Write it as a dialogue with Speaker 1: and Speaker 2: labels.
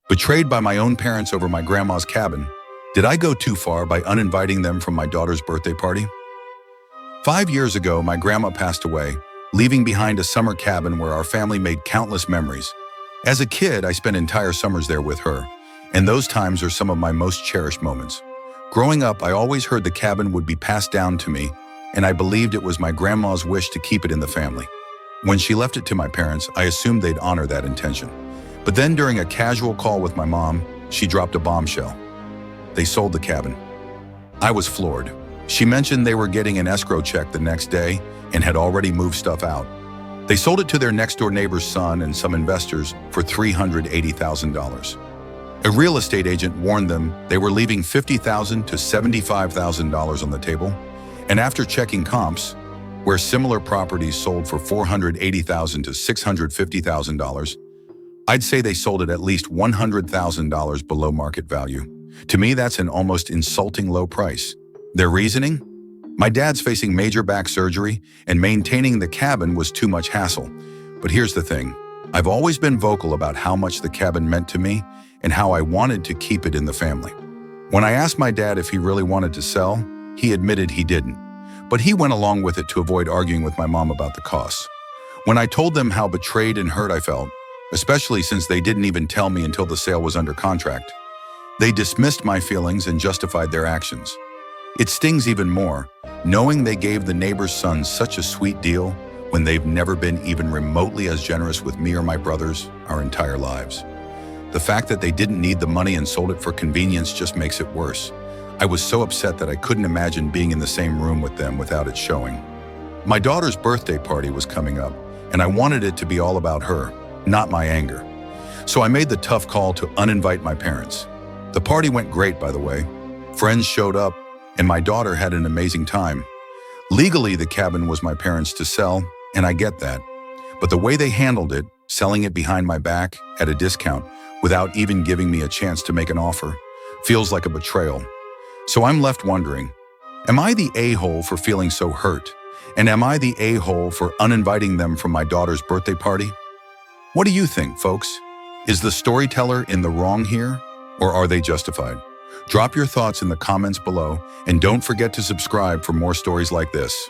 Speaker 1: Betrayed by my own parents over my grandma's cabin, did I go too far by uninviting them from my daughter's birthday party? 5 years ago, my grandma passed away, leaving behind a summer cabin where our family made countless memories. As a kid, I spent entire summers there with her, and those times are some of my most cherished moments. Growing up, I always heard the cabin would be passed down to me, and I believed it was my grandma's wish to keep it in the family. When she left it to my parents, I assumed they'd honor that intention. But then during a casual call with my mom, she dropped a bombshell. They sold the cabin. I was floored. She mentioned they were getting an escrow check the next day and had already moved stuff out. They sold it to their next-door neighbor's son and some investors for $380,000. A real estate agent warned them they were leaving $50,000 to $75,000 on the table, and after checking comps, where similar properties sold for $480,000 to $650,000, I'd say they sold it at least $100,000 below market value. To me, that's an almost insulting low price. Their reasoning? My dad's facing major back surgery, and maintaining the cabin was too much hassle. But here's the thing. I've always been vocal about how much the cabin meant to me and how I wanted to keep it in the family. When I asked my dad if he really wanted to sell, he admitted he didn't. But he went along with it to avoid arguing with my mom about the costs. When I told them how betrayed and hurt I felt, especially since they didn't even tell me until the sale was under contract, they dismissed my feelings and justified their actions. It stings even more, knowing they gave the neighbor's son such a sweet deal when they've never been even remotely as generous with me or my brothers our entire lives. The fact that they didn't need the money and sold it for convenience just makes it worse. I was so upset that I couldn't imagine being in the same room with them without it showing. My daughter's birthday party was coming up, and I wanted it to be all about her, not my anger. So I made the tough call to uninvite my parents. The party went great, by the way. Friends showed up, and my daughter had an amazing time. Legally, the cabin was my parents' to sell, and I get that. But the way they handled it, selling it behind my back at a discount without even giving me a chance to make an offer, feels like a betrayal. So I'm left wondering, am I the a-hole for feeling so hurt? And am I the a-hole for uninviting them from my daughter's birthday party? What do you think, folks? Is the storyteller in the wrong here, or are they justified? Drop your thoughts in the comments below, and don't forget to subscribe for more stories like this.